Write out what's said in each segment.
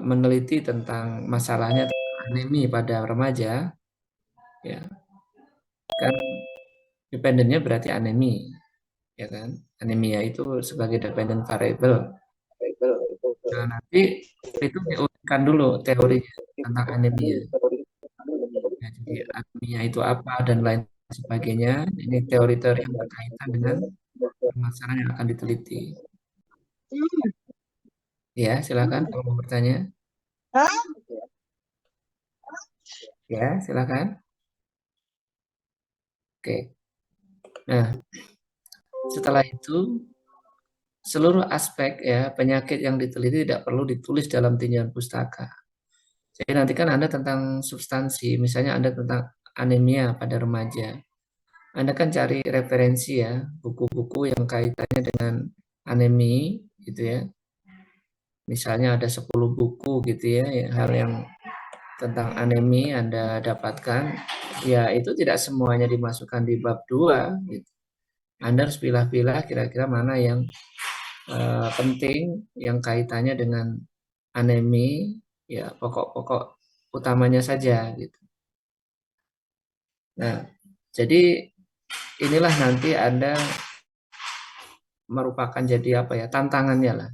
meneliti tentang masalahnya anemi pada remaja, ya kan dependennya berarti anemi, ya kan? Anemia itu sebagai dependent variable. Nah, nanti itu diurutkan dulu teorinya tentang anemia. Ya, jadi anemia itu apa dan lain sebagainya. Ini teori-teori yang berkaitan dengan permasalahan yang akan diteliti. Ya, silakan kalau mau bertanya. Ya, silakan. Oke. Nah, setelah itu seluruh aspek ya penyakit yang diteliti tidak perlu ditulis dalam tinjauan pustaka. Jadi nanti kan Anda tentang substansi, misalnya Anda tentang anemia pada remaja. Anda kan cari referensi ya, buku-buku yang kaitannya dengan anemi gitu ya. Misalnya ada 10 buku gitu ya, hal yang tentang anemi Anda dapatkan, ya itu tidak semuanya dimasukkan di bab 2 gitu. Anda harus pilih-pilih kira-kira mana yang penting, yang kaitannya dengan anemi, ya pokok-pokok utamanya saja gitu. Nah, jadi inilah nanti Anda merupakan jadi apa ya, tantangannya lah.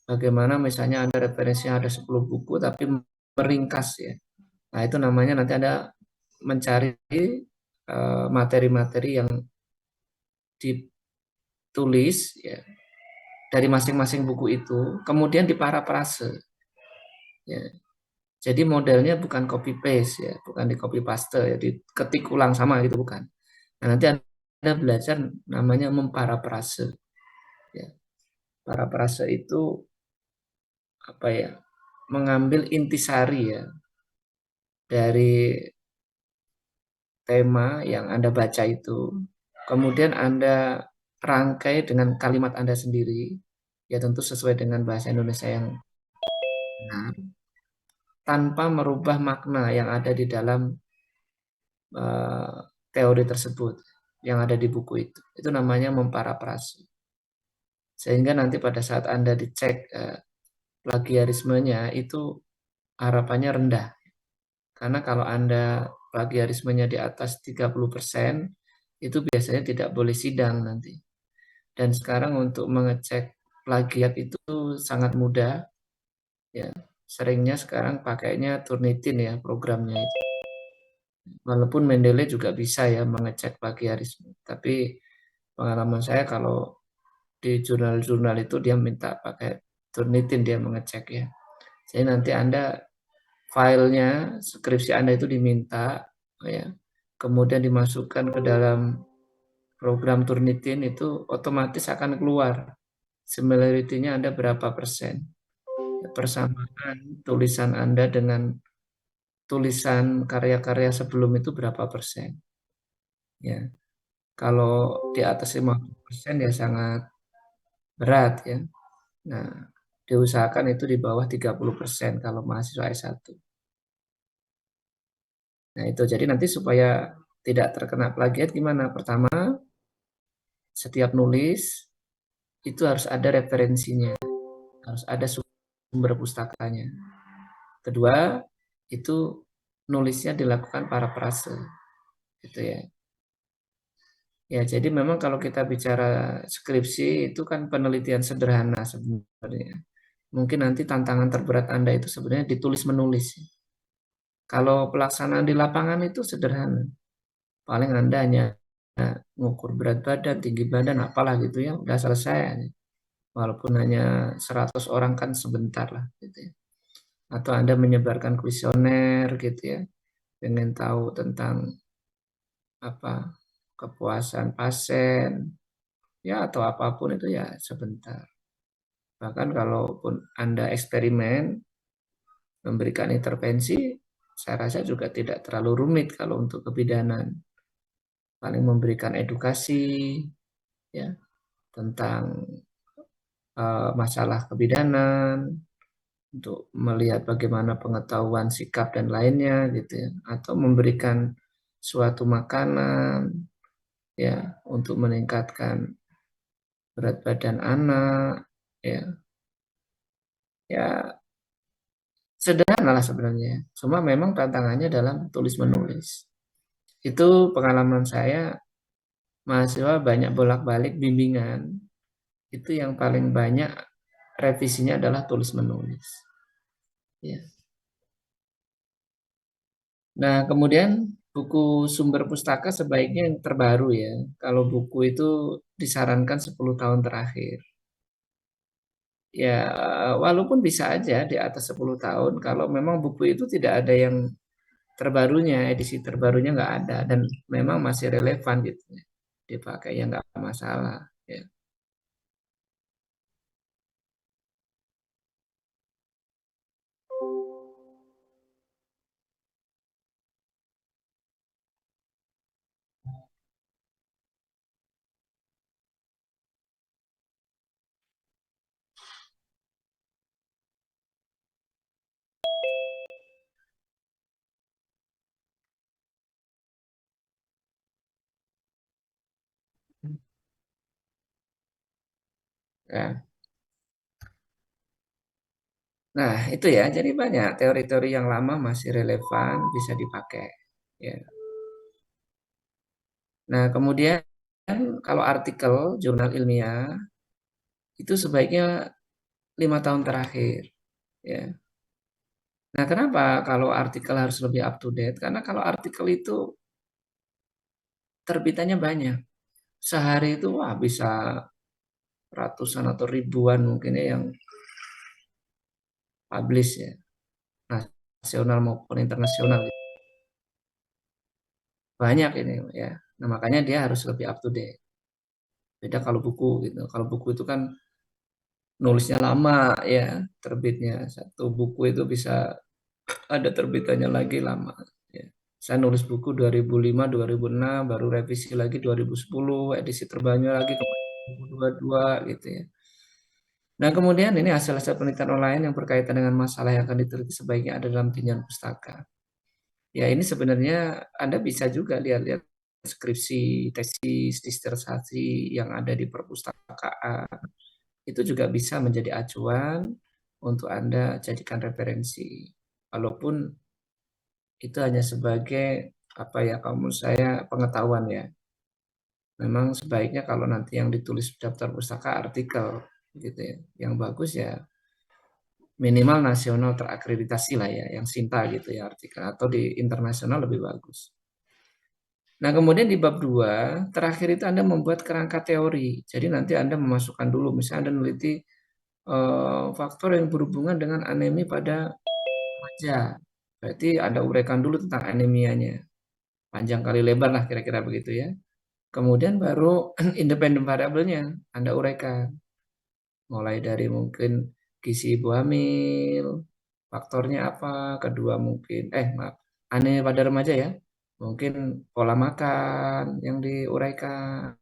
Bagaimana misalnya Anda referensinya ada 10 buku tapi meringkas ya. Nah, itu namanya nanti Anda mencari materi-materi yang ditulis ya dari masing-masing buku itu, kemudian diparafrase ya. Jadi modelnya bukan copy paste ya, bukan di copy paste ya, diketik ulang sama gitu bukan. Nah, nanti Anda belajar namanya memparafrase ya. Parafrase itu apa ya? Mengambil intisari ya dari tema yang Anda baca itu. Kemudian Anda rangkai dengan kalimat Anda sendiri, ya tentu sesuai dengan bahasa Indonesia yang benar, tanpa merubah makna yang ada di dalam uh, teori tersebut, yang ada di buku itu. Itu namanya memparafrase. Sehingga nanti pada saat Anda dicek plagiarismenya itu harapannya rendah. Karena kalau Anda plagiarismenya di atas 30%, itu biasanya tidak boleh sidang nanti. Dan sekarang untuk mengecek plagiat itu sangat mudah. Ya, seringnya sekarang pakainya Turnitin ya programnya itu. Walaupun Mendeley juga bisa ya mengecek plagiarisme. Tapi pengalaman saya kalau di jurnal-jurnal itu dia minta pakai Turnitin dia mengecek ya. Jadi nanti Anda filenya, skripsi Anda itu diminta ya. Kemudian dimasukkan ke dalam program Turnitin itu otomatis akan keluar similarity-nya Anda berapa persen. Persamaan tulisan Anda dengan tulisan karya-karya sebelum itu berapa persen. Ya, kalau di atas 50% ya sangat berat ya. Nah, diusahakan itu di bawah 30% kalau mahasiswa S1. Nah, itu jadi nanti supaya tidak terkena plagiat gimana? Pertama, setiap nulis itu harus ada referensinya, harus ada sumber pustakanya. Kedua, itu nulisnya dilakukan parafrase, gitu ya. Ya, jadi memang kalau kita bicara skripsi itu kan penelitian sederhana sebenarnya. Mungkin nanti tantangan terberat Anda itu sebenarnya ditulis menulis. Kalau pelaksanaan di lapangan itu sederhana. Paling Anda hanya mengukur berat badan, tinggi badan, apalah gitu ya, udah selesai. Walaupun hanya 100 orang kan sebentar lah gitu ya. Atau Anda menyebarkan kuesioner gitu ya, pengen tahu tentang apa kepuasan pasien ya atau apapun itu ya sebentar. Bahkan kalaupun Anda eksperimen memberikan intervensi, saya rasa juga tidak terlalu rumit kalau untuk kebidanan. Paling memberikan edukasi ya tentang masalah kebidanan, untuk melihat bagaimana pengetahuan sikap dan lainnya gitu ya, atau memberikan suatu makanan ya untuk meningkatkan berat badan anak ya ya Sederhana lah sebenarnya. Cuma memang tantangannya dalam tulis menulis. Itu pengalaman saya, mahasiswa banyak bolak-balik bimbingan. Itu yang paling banyak revisinya adalah tulis menulis. Ya. Nah, kemudian buku sumber pustaka sebaiknya yang terbaru ya. Kalau buku itu disarankan 10 tahun terakhir. Ya, walaupun bisa aja di atas 10 tahun kalau memang buku itu tidak ada yang terbarunya, edisi terbarunya nggak ada dan memang masih relevan gitu ya. Dipakai ya nggak masalah ya. Ya. Nah, itu ya. Jadi banyak teori-teori yang lama masih relevan, bisa dipakai. Ya. Nah, kemudian kalau artikel jurnal ilmiah itu sebaiknya 5 tahun terakhir. Ya. Nah, kenapa kalau artikel harus lebih up to date? Karena kalau artikel itu terbitannya banyak. Sehari itu wah bisa ratusan atau ribuan mungkin ya yang publish ya, nasional maupun internasional. Banyak ini ya. Nah, makanya dia harus lebih up to date. Beda kalau buku gitu. Kalau buku itu kan nulisnya lama ya, terbitnya. Satu buku itu bisa ada terbitannya lagi lama ya. Saya nulis buku 2005, 2006, baru revisi lagi 2010, edisi terbarunya lagi ke 2022 gitu ya. Nah, kemudian ini hasil-hasil penelitian online yang berkaitan dengan masalah yang akan diteliti sebaiknya ada dalam pinjaman pustaka. Ya, ini sebenarnya Anda bisa juga lihat-lihat skripsi, tesis, disertasi yang ada di perpustakaan. Itu juga bisa menjadi acuan untuk Anda jadikan referensi. Walaupun itu hanya sebagai apa ya, kalau menurut saya pengetahuan ya. Memang sebaiknya kalau nanti yang ditulis daftar pustaka artikel gitu ya. Yang bagus ya minimal nasional terakreditasi lah ya, yang SINTA gitu ya artikel atau di internasional lebih bagus. Nah, kemudian di bab 2 terakhir itu Anda membuat kerangka teori. Jadi nanti Anda memasukkan dulu, misalnya Anda meneliti faktor yang berhubungan dengan anemi pada remaja. Berarti Anda uraikan dulu tentang anemianya. Panjang kali lebar lah kira-kira begitu ya. Kemudian baru independent variabelnya Anda uraikan. Mulai dari mungkin gizi ibu hamil, faktornya apa, kedua mungkin, maaf, anemia pada remaja ya, mungkin pola makan yang diuraikan,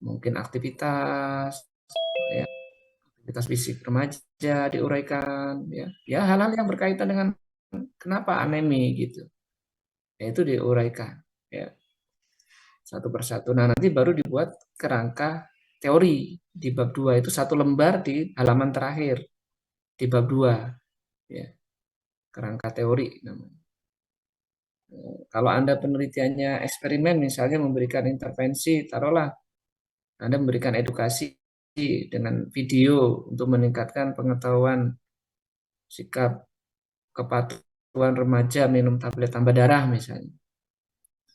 mungkin aktivitas, ya, aktivitas fisik remaja diuraikan, ya, ya hal-hal yang berkaitan dengan kenapa anemi gitu, ya itu diuraikan, ya satu persatu. Nah nanti baru dibuat kerangka teori di bab 2 itu satu lembar di halaman terakhir di bab 2 ya kerangka teori namanya. Kalau Anda penelitiannya eksperimen misalnya memberikan intervensi, taruhlah Anda memberikan edukasi dengan video untuk meningkatkan pengetahuan sikap kepatuhan remaja minum tablet tambah darah misalnya.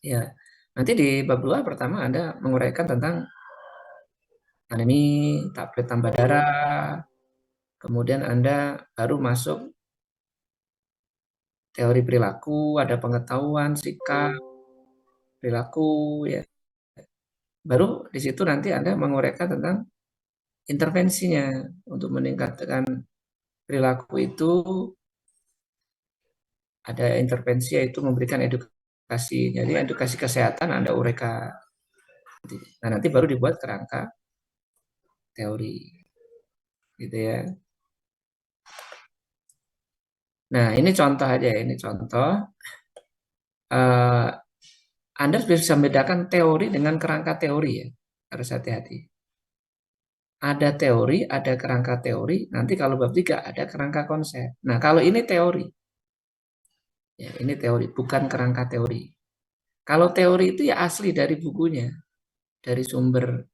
Ya, nanti di bab 2 pertama Anda menguraikan tentang anemi, tablet tambah darah, kemudian Anda baru masuk teori perilaku, ada pengetahuan sikap perilaku ya. Baru di situ nanti Anda menguraikan tentang intervensinya untuk meningkatkan perilaku itu ada intervensi yaitu memberikan edukasi. Jadi edukasi kesehatan Anda uraikan. Nah, nanti baru dibuat kerangka teori gitu ya. Nah, ini contoh aja ya, ini contoh. Eh, Anda bisa membedakan teori dengan kerangka teori ya. Harus hati-hati. Ada teori, ada kerangka teori. Nanti kalau bab 3 ada kerangka konsep. Nah, kalau ini teori. Ya, ini teori, bukan kerangka teori. Kalau teori itu ya asli dari bukunya, dari sumber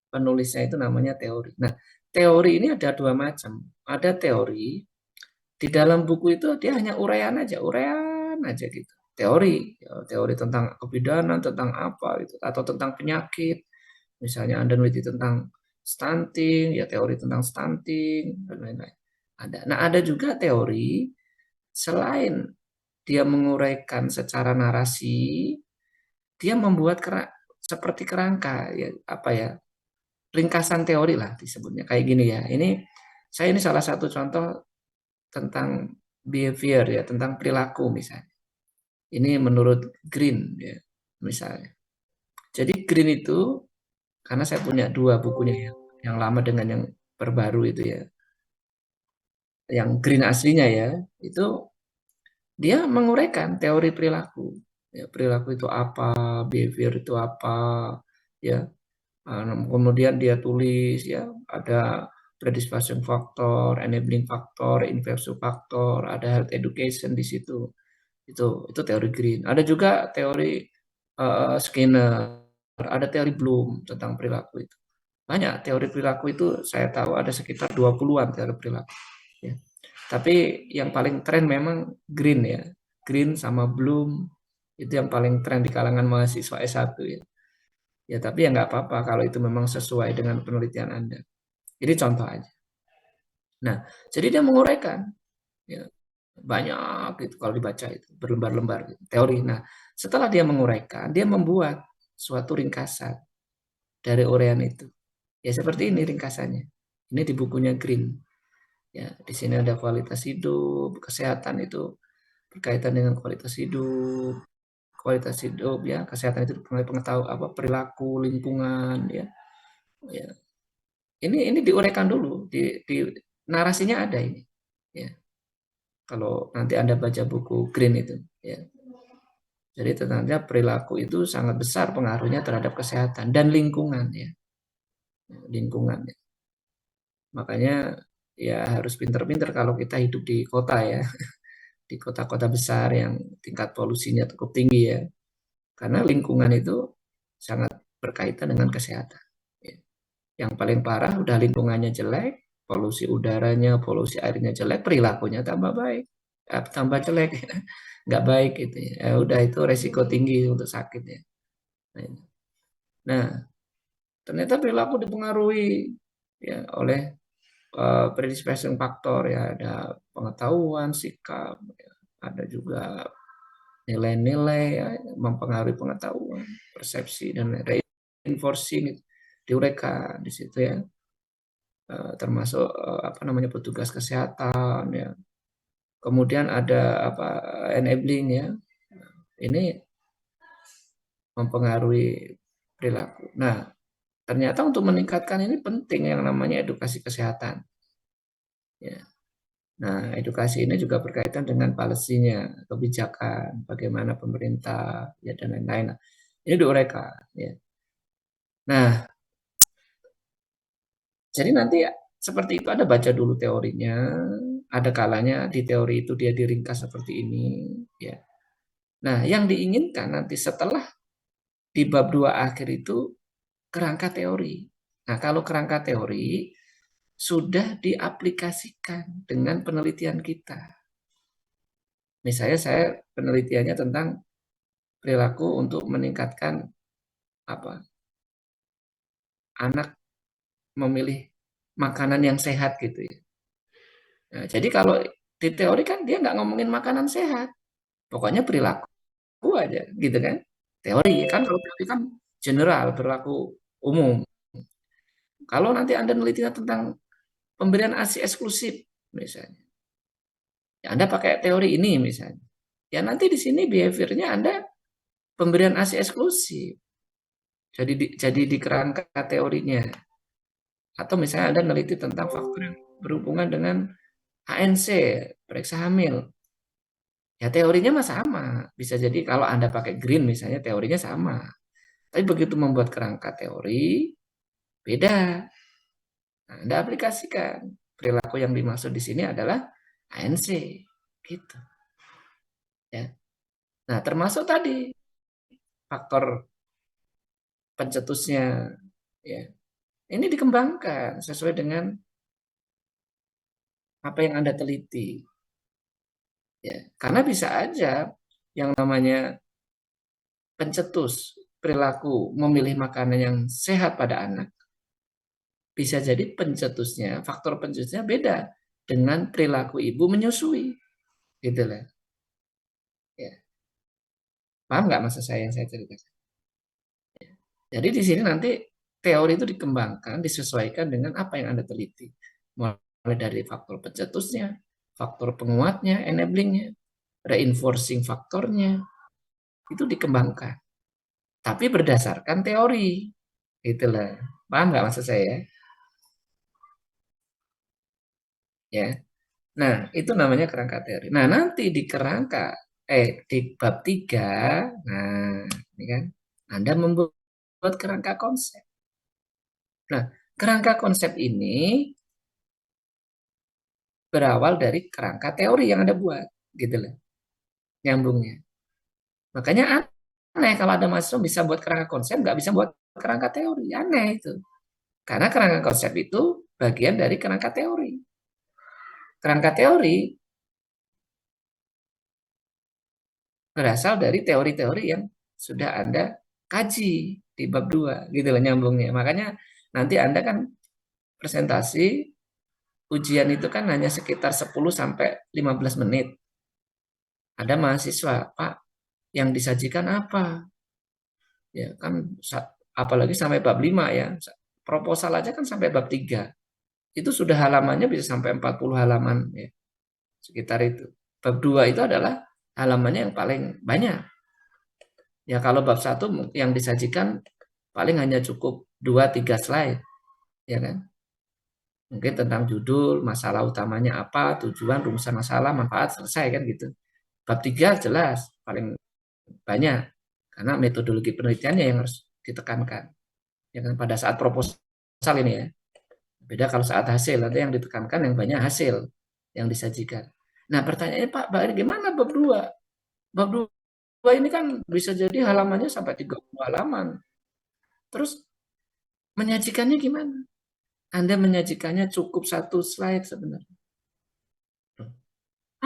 penulisnya itu namanya teori. Nah, teori ini ada dua macam. Ada teori, di dalam buku itu dia hanya uraian aja gitu. Teori, ya, teori tentang kebidanan, tentang apa itu, atau tentang penyakit. Misalnya Anda meneliti tentang stunting, ya teori tentang stunting dan lain-lain. Ada. Nah, ada juga teori selain dia menguraikan secara narasi, dia membuat seperti kerangka ya apa ya ringkasan teori lah disebutnya kayak gini ya. Ini salah satu contoh tentang behavior ya, tentang perilaku misalnya. Ini menurut Green ya, misalnya. Jadi Green itu karena saya punya dua bukunya ya, yang lama dengan yang terbaru itu ya. Yang Green aslinya ya, itu dia menguraikan teori perilaku. Ya, perilaku itu apa, behavior itu apa, ya. Kemudian dia tulis ya ada predisposing factor, enabling factor, inverse factor, ada health education di situ. Itu teori Green. Ada juga teori Skinner, ada teori Bloom tentang perilaku itu. Banyak teori perilaku itu saya tahu ada sekitar 20-an teori perilaku. Ya. Tapi yang paling tren memang Green ya. Green sama Bloom itu yang paling tren di kalangan mahasiswa S1 ya. Ya tapi ya nggak apa-apa kalau itu memang sesuai dengan penelitian Anda. Ini contoh aja. Nah, jadi dia menguraikan ya, banyak gitu kalau dibaca itu berlembar-lembar gitu, teori. Nah, setelah dia menguraikan, dia membuat suatu ringkasan dari uraian itu. Ya seperti ini ringkasannya. Ini di bukunya Green. Ya, di sini ada kualitas hidup, kesehatan itu berkaitan dengan kualitas hidup ya, kesehatan itu pengetahuan apa perilaku, lingkungan ya. Ya, ini diuraikan dulu di narasinya ada ini ya kalau nanti Anda baca buku Green itu ya jadi ternyata perilaku itu sangat besar pengaruhnya terhadap kesehatan dan lingkungan ya lingkungan ya. Makanya ya harus pinter-pinter kalau kita hidup di kota ya di kota-kota besar yang tingkat polusinya cukup tinggi ya karena lingkungan itu sangat berkaitan dengan kesehatan ya. Yang paling parah udah lingkungannya jelek, polusi udaranya, polusi airnya jelek, perilakunya tambah baik, tambah jelek, nggak baik gitu ya. Udah itu resiko tinggi untuk sakit ya. Nah, ternyata perilaku dipengaruhi ya oleh predisposing faktor ya, ada pengetahuan, sikap, ya. Ada juga nilai-nilai ya, mempengaruhi pengetahuan, persepsi dan reinforcing diuraikan di situ ya. Termasuk apa namanya petugas kesehatan ya. Kemudian ada apa enabling ya. Ini mempengaruhi perilaku. Nah, ternyata untuk meningkatkan ini penting yang namanya edukasi kesehatan. Ya. Nah, edukasi ini juga berkaitan dengan policy-nya, kebijakan, bagaimana pemerintah ya dan lain-lain. Nah, ini diuraikan ya. Nah, jadi nanti seperti itu ada baca dulu teorinya, ada kalanya di teori itu dia diringkas seperti ini ya. Nah, yang diinginkan nanti setelah di bab 2 akhir itu kerangka teori. Nah, kalau kerangka teori sudah diaplikasikan dengan penelitian kita. Misalnya saya penelitiannya tentang perilaku untuk meningkatkan apa anak memilih makanan yang sehat gitu ya. Nah, jadi kalau di teori kan dia nggak ngomongin makanan sehat, pokoknya perilaku aja gitu kan. Teori kan kalau teori kan general berlaku umum. Kalau nanti Anda menelitinya tentang pemberian ASI eksklusif misalnya. Ya Anda pakai teori ini misalnya. Ya nanti di sini behaviornya Anda pemberian ASI eksklusif. Jadi di kerangka teorinya. Atau misalnya Anda meneliti tentang faktor yang berhubungan dengan ANC, periksa hamil. Ya teorinya mah sama. Bisa jadi kalau Anda pakai green misalnya teorinya sama. Tapi begitu membuat kerangka teori, Beda. Nah, Anda aplikasikan. Perilaku yang dimaksud di sini adalah ANC. Gitu. Ya. Nah, termasuk tadi faktor pencetusnya. Ya. Ini dikembangkan sesuai dengan apa yang Anda teliti. Ya. Karena bisa aja yang namanya pencetus perilaku memilih makanan yang sehat pada anak. Bisa jadi pencetusnya, faktor pencetusnya beda dengan perilaku ibu menyusui. Gitu lah. Ya. Paham nggak maksud saya yang saya ceritakan? Jadi di sini nanti teori itu dikembangkan, disesuaikan dengan apa yang Anda teliti. Mulai dari faktor pencetusnya, faktor penguatnya, enablingnya, reinforcing faktornya, itu dikembangkan. Tapi berdasarkan teori. Itulah. Paham nggak maksud saya? Ya. Nah, itu namanya kerangka teori. Nah, nanti di di bab 3, nah, ini kan, Anda membuat kerangka konsep. Nah, kerangka konsep ini berawal dari kerangka teori yang Anda buat, gitu loh, nyambungnya. Makanya aneh kalau ada mahasiswa bisa buat kerangka konsep, nggak bisa buat kerangka teori. Aneh itu. Karena kerangka konsep itu bagian dari kerangka teori. Kerangka teori berasal dari teori-teori yang sudah Anda kaji di bab 2 gitu loh nyambungnya. Makanya nanti Anda kan presentasi ujian itu kan hanya sekitar 10 sampai 15 menit. Ada mahasiswa, Pak, yang disajikan apa? Ya kan apalagi sampai bab 5 ya. Proposal aja kan sampai bab 3. Itu sudah halamannya bisa sampai 40 halaman ya, sekitar itu. Bab 2 itu adalah halamannya yang paling banyak. Ya kalau bab 1 yang disajikan paling hanya cukup 2-3 slide, ya kan? Mungkin tentang judul, masalah utamanya apa, tujuan, rumusan masalah, manfaat, selesai kan gitu. Bab 3 jelas, paling banyak. Karena metodologi penelitiannya yang harus ditekankan. Ya kan pada saat proposal ini ya. Beda kalau saat hasil, nanti yang ditekankan yang banyak hasil yang disajikan. Nah pertanyaannya Pak, gimana bab 2? Bab 2 ini kan bisa jadi halamannya sampai 30 halaman. Terus menyajikannya gimana? Anda menyajikannya cukup satu slide sebenarnya.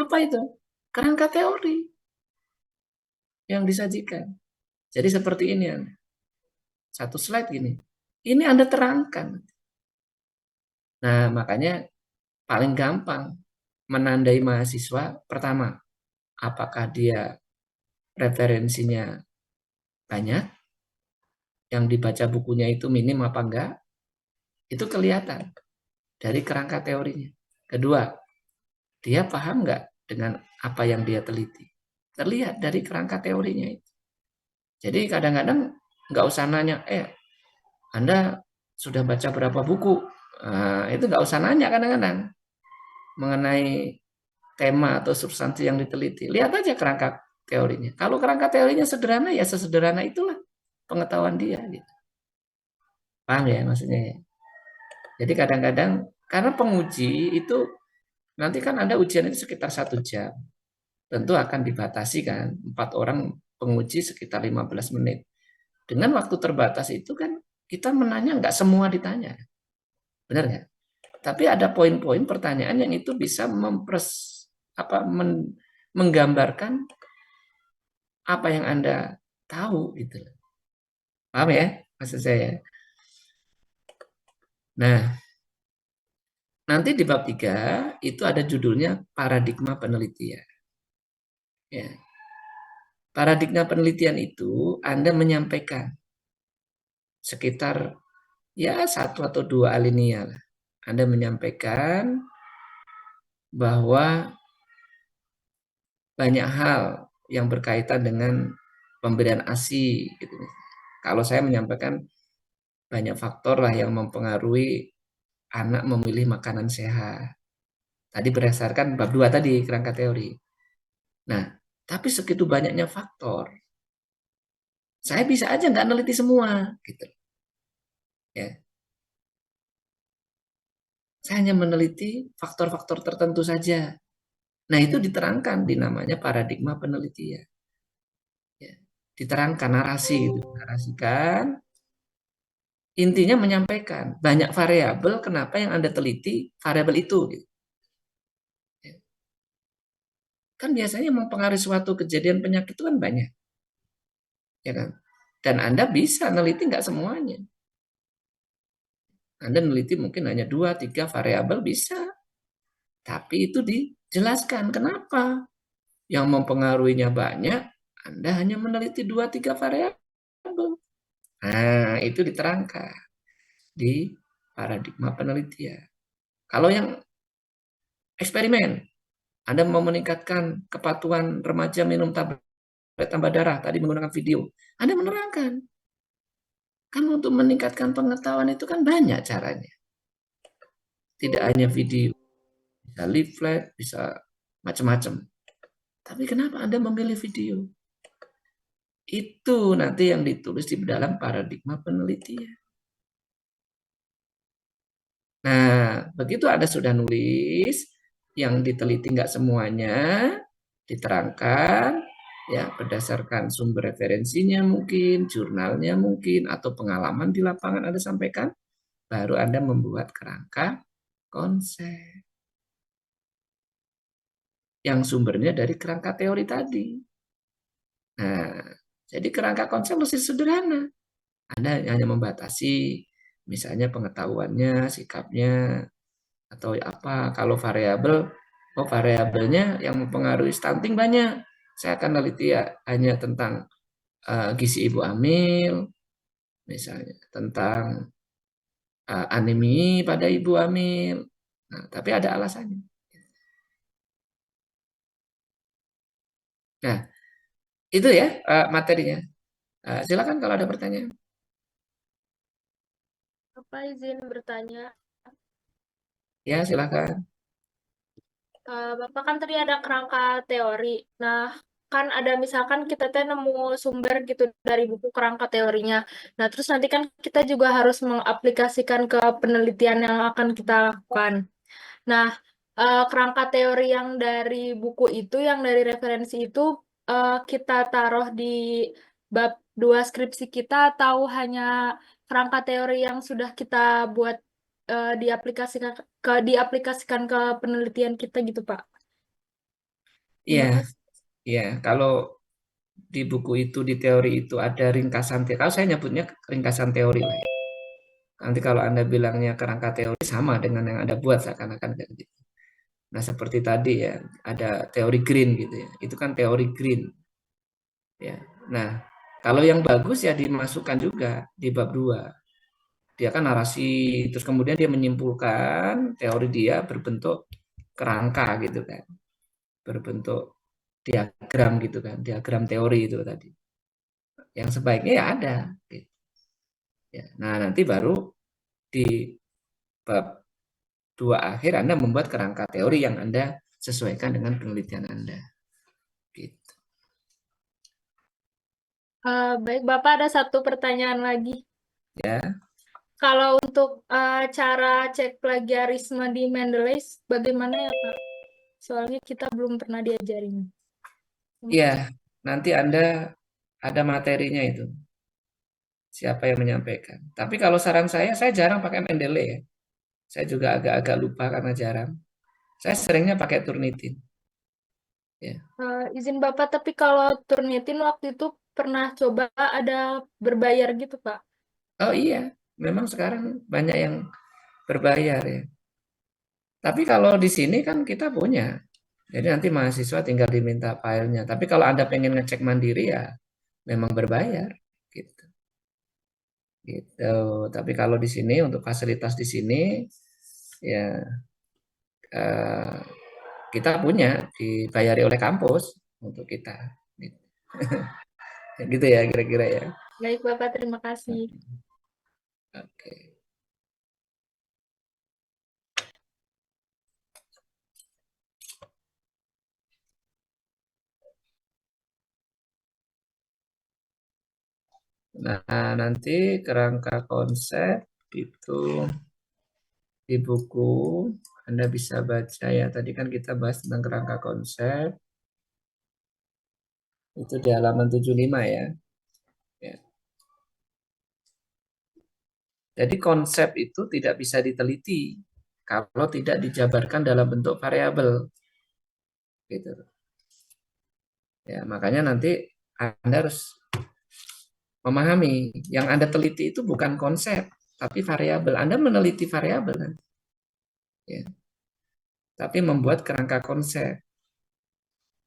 Apa itu? Kerangka teori yang disajikan. Jadi seperti ini, satu slide gini. Ini Anda terangkan. Nah, makanya paling gampang menandai mahasiswa pertama, apakah dia referensinya banyak, yang dibaca bukunya itu minim apa enggak, itu kelihatan dari kerangka teorinya. Kedua, dia paham enggak dengan apa yang dia teliti. Terlihat dari kerangka teorinya itu. Jadi kadang-kadang nggak usah nanya, Anda sudah baca berapa buku? Nah, itu nggak usah nanya kadang-kadang mengenai tema atau substansi yang diteliti. Lihat aja kerangka teorinya. Kalau kerangka teorinya sederhana, ya sesederhana itulah pengetahuan dia. Gitu. Paham ya maksudnya ya? Jadi kadang-kadang, karena penguji itu, nanti kan ada ujian itu sekitar 1 jam. Tentu akan dibatasi kan, 4 orang penguji sekitar 15 menit. Dengan waktu terbatas itu kan, kita menanya nggak semua ditanya. Benar nggak? Tapi ada poin-poin pertanyaan yang itu bisa menggambarkan apa yang Anda tahu gitu. Paham ya maksud saya? Nah, nanti di bab 3 itu ada judulnya paradigma penelitian. Ya. Paradigma penelitian itu Anda menyampaikan sekitar ya 1 atau 2 alinea lah. Anda menyampaikan bahwa banyak hal yang berkaitan dengan pemberian ASI gitu. Kalau saya menyampaikan banyak faktor lah yang mempengaruhi anak memilih makanan sehat. Tadi berdasarkan bab 2 tadi kerangka teori. Nah, tapi segitu banyaknya faktor, saya bisa aja nggak neliti semua gitu. Ya. Saya hanya meneliti faktor-faktor tertentu saja. Nah, itu diterangkan di namanya paradigma penelitian. Ya. Diterangkan narasi itu, narasikan. Intinya menyampaikan banyak variabel kenapa yang Anda teliti variabel itu. Gitu. Ya. Kan biasanya mempengaruhi suatu kejadian penyakit itu kan banyak, ya kan? Dan Anda bisa neliti nggak semuanya. Anda neliti mungkin hanya 2, 3 variabel bisa, tapi itu dijelaskan kenapa. Yang mempengaruhinya banyak, Anda hanya meneliti 2, 3 variabel. Nah, itu diterangkan di paradigma penelitian. Kalau yang eksperimen, Anda mau meningkatkan kepatuhan remaja minum tablet tambah darah, tadi menggunakan video. Anda menerangkan. Kan untuk meningkatkan pengetahuan itu kan banyak caranya. Tidak hanya video, bisa leaflet, bisa macam-macam. Tapi kenapa Anda memilih video? Itu nanti yang ditulis di dalam paradigma penelitian. Nah, begitu Anda sudah nulis, yang diteliti nggak semuanya, diterangkan, ya berdasarkan sumber referensinya mungkin, jurnalnya mungkin, atau pengalaman di lapangan Anda sampaikan, baru Anda membuat kerangka konsep. Yang sumbernya dari kerangka teori tadi. Nah, jadi kerangka konsep mesti sederhana. Anda hanya membatasi misalnya pengetahuannya, sikapnya, atau apa. Kalau variabel, oh variabelnya yang mempengaruhi stunting banyak. Saya akan neliti ya hanya tentang gizi ibu hamil, misalnya tentang anemi pada ibu hamil. Nah, tapi ada alasannya. Nah, itu ya materinya. Silakan kalau ada pertanyaan. Apa izin bertanya? Ya, silakan. Bapak kan tadi ada kerangka teori. Nah, kan ada misalkan kita teh nemu sumber gitu dari buku kerangka teorinya. Nah, terus nanti kan kita juga harus mengaplikasikan ke penelitian yang akan kita lakukan. Nah, kerangka teori yang dari buku itu, yang dari referensi itu, kita taruh di bab 2 skripsi kita atau hanya kerangka teori yang sudah kita buat diaplikasikan ke penelitian kita gitu, Pak. Iya, Terima kasih. iya. Kalau di buku itu, di teori itu ada ringkasan teori. Kalau saya nyebutnya ringkasan teori lah ya. Nanti kalau Anda bilangnya kerangka teori sama dengan yang Anda buat seakan-akan kayak gitu. Nah, seperti tadi ya, ada teori green gitu ya. Itu kan teori green ya. Nah, kalau yang bagus ya dimasukkan juga di bab 2. Dia kan narasi, terus kemudian dia menyimpulkan teori dia berbentuk kerangka gitu kan. Berbentuk diagram gitu kan, diagram teori itu tadi. Yang sebaiknya ya ada gitu. Ya. Nah, nanti baru di bab 2 akhir Anda membuat kerangka teori yang Anda sesuaikan dengan penelitian Anda. Gitu. Baik, Bapak ada satu pertanyaan lagi. Ya, Kalau untuk cara cek plagiarisme di Mendeley, bagaimana ya, Pak? Soalnya kita belum pernah diajarin. Terima iya. kasih. Nanti Anda ada materinya itu. Siapa yang menyampaikan. Tapi kalau saran saya jarang pakai Mendeley ya. Saya juga agak-agak lupa karena jarang. Saya seringnya pakai Turnitin. Ya. Izin Bapak, tapi kalau Turnitin waktu itu pernah coba ada berbayar gitu, Pak. Oh iya, memang sekarang banyak yang berbayar ya. Tapi kalau di sini kan kita punya. Jadi nanti mahasiswa tinggal diminta filenya. Tapi kalau Anda pengen ngecek mandiri ya memang berbayar gitu. Gitu. Tapi kalau di sini untuk fasilitas di sini ya eh, kita punya dibayari oleh kampus untuk kita. Gitu, gitu ya kira-kira ya. Baik, Bapak, terima kasih. Oke. Nah, nanti kerangka konsep itu Di buku Anda bisa baca ya, tadi kan kita bahas tentang kerangka konsep, itu di halaman 75 ya. Ya. Jadi konsep itu tidak bisa diteliti kalau tidak dijabarkan dalam bentuk variabel. Gitu. Ya, makanya nanti Anda harus memahami yang Anda teliti itu bukan konsep, tapi variabel. Anda meneliti variabel kan? Ya. Tapi membuat kerangka konsep.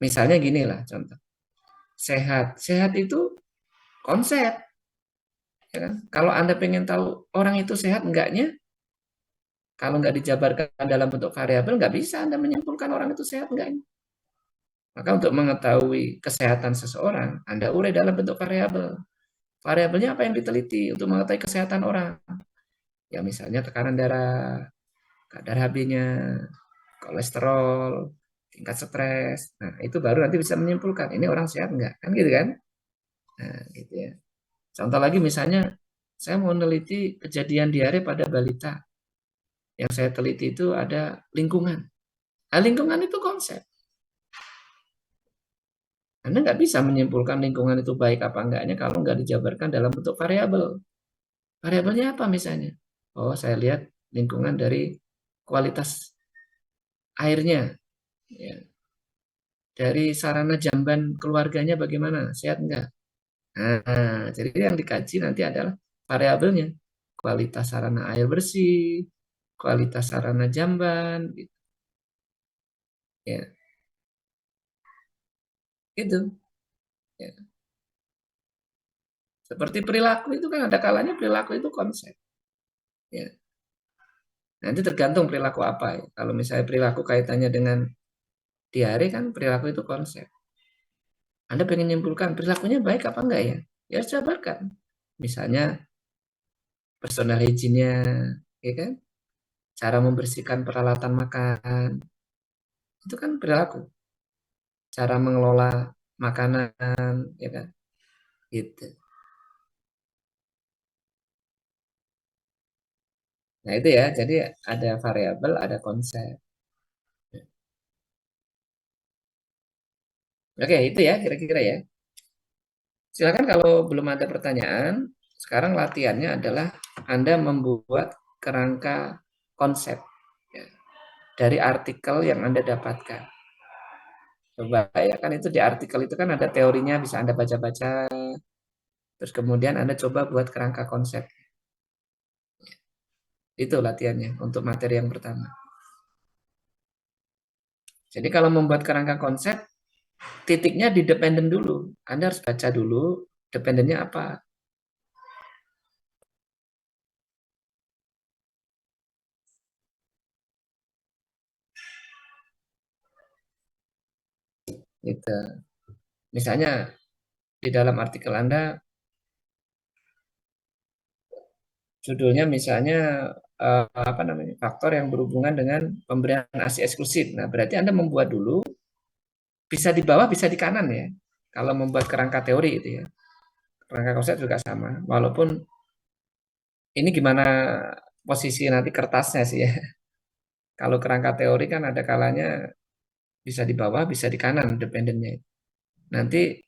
Misalnya gini lah contoh. Sehat. Sehat itu konsep. Ya kan? Kalau Anda pengen tahu orang itu sehat enggaknya, kalau nggak dijabarkan dalam bentuk variabel, nggak bisa Anda menyimpulkan orang itu sehat enggaknya. Maka untuk mengetahui kesehatan seseorang, Anda urai dalam bentuk variabel. Variabelnya apa yang diteliti untuk mengetahui kesehatan orang? Ya misalnya tekanan darah, kadar HB-nya, kolesterol, tingkat stres. Nah, itu baru nanti bisa menyimpulkan ini orang sehat enggak? Kan gitu kan? Nah, gitu ya. Contoh lagi misalnya saya mau meneliti kejadian diare pada balita. Yang saya teliti itu ada lingkungan. Nah, lingkungan itu konsep. Anda nggak bisa menyimpulkan lingkungan itu baik apa enggaknya kalau nggak dijabarkan dalam bentuk variabel. Variabelnya apa misalnya? Oh, saya lihat lingkungan dari kualitas airnya, ya. Dari sarana jamban keluarganya bagaimana, sehat enggak? Nah, jadi yang dikaji nanti adalah variabelnya, kualitas sarana air bersih, kualitas sarana jamban, gitu. Ya, itu. Ya. Seperti perilaku itu kan ada kalanya perilaku itu konsep. Ya. Nanti tergantung perilaku apa ya. Kalau misalnya perilaku kaitannya dengan diare kan perilaku itu konsep. Anda pengen menyimpulkan perilakunya baik apa enggak ya? Ya harus jabarkan. Misalnya personal hygiene-nya, ya kan? Cara membersihkan peralatan makan, itu kan perilaku. Cara mengelola makanan, ya kan? Gitu. Nah itu ya, jadi ada variabel, ada konsep. Oke, itu ya kira-kira ya. Silakan kalau belum ada pertanyaan, sekarang latihannya adalah Anda membuat kerangka konsep ya, dari artikel yang Anda dapatkan. Coba ya, kan itu di artikel itu kan ada teorinya, bisa Anda baca-baca, terus kemudian Anda coba buat kerangka konsep. Itu latihannya untuk materi yang pertama. Jadi kalau membuat kerangka konsep, titiknya di dependen dulu. Anda harus baca dulu dependennya apa. Gitu. Misalnya di dalam artikel Anda judulnya misalnya apa namanya, faktor yang berhubungan dengan pemberian ASI eksklusif. Nah, berarti Anda membuat dulu, bisa di bawah, bisa di kanan ya. Kalau membuat kerangka teori itu ya. Kerangka konsep juga sama. Walaupun ini gimana posisi nanti kertasnya sih ya. Kalau kerangka teori kan ada kalanya bisa di bawah, bisa di kanan dependennya. Nanti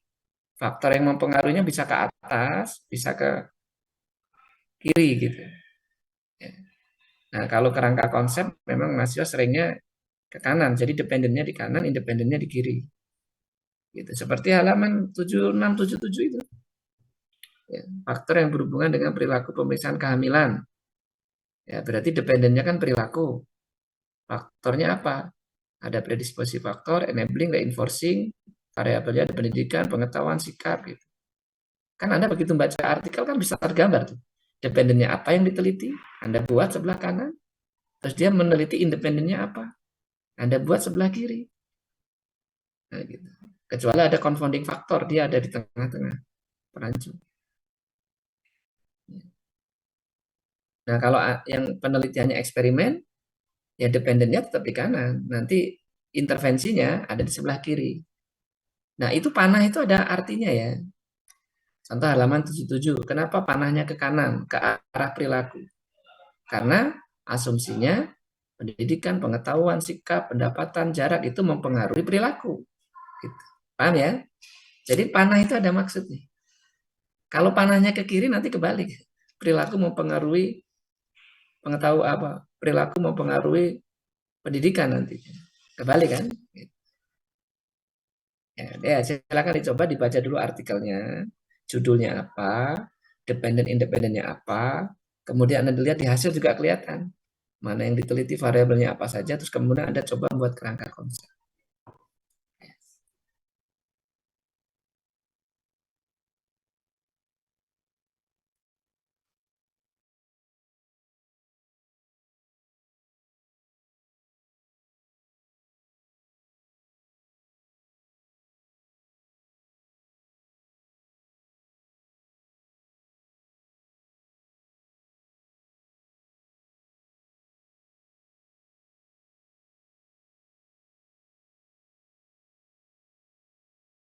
faktor yang mempengaruhinya bisa ke atas, bisa ke kiri gitu. Ya. Nah, kalau kerangka konsep memang mahasiswa seringnya ke kanan, jadi dependennya di kanan, independennya di kiri. Gitu. Seperti halaman 7677 itu. Ya, faktor yang berhubungan dengan perilaku pemeriksaan kehamilan. Ya, berarti dependennya kan perilaku. Faktornya apa? Ada predisposisi faktor, enabling, reinforcing, variabelnya ada pendidikan, pengetahuan, sikap gitu. Kan Anda begitu baca artikel kan bisa tergambar tuh. Dependennya apa yang diteliti? Anda buat sebelah kanan, terus dia meneliti independennya apa? Anda buat sebelah kiri. Nah, gitu. Kecuali ada confounding faktor, dia ada di tengah-tengah perancu. Nah, kalau yang penelitiannya eksperimen, ya dependennya tetap di kanan. Nanti intervensinya ada di sebelah kiri. Nah, itu panah itu ada artinya ya. Contoh halaman 77. Kenapa panahnya ke kanan, ke arah perilaku? Karena Asumsinya pendidikan, pengetahuan, sikap, pendapatan, jarak itu mempengaruhi perilaku. Gitu. Paham ya? Jadi panah itu ada maksudnya. Kalau panahnya ke kiri nanti kebalik. Perilaku mempengaruhi pengetahuan apa? Perilaku mempengaruhi pendidikan nanti. Kebalik kan? Ya, silakan dicoba dibaca dulu artikelnya, judulnya apa, dependen-independennya apa, kemudian Anda lihat di hasil juga kelihatan mana yang diteliti variabelnya apa saja, terus kemudian Anda coba membuat kerangka konsep.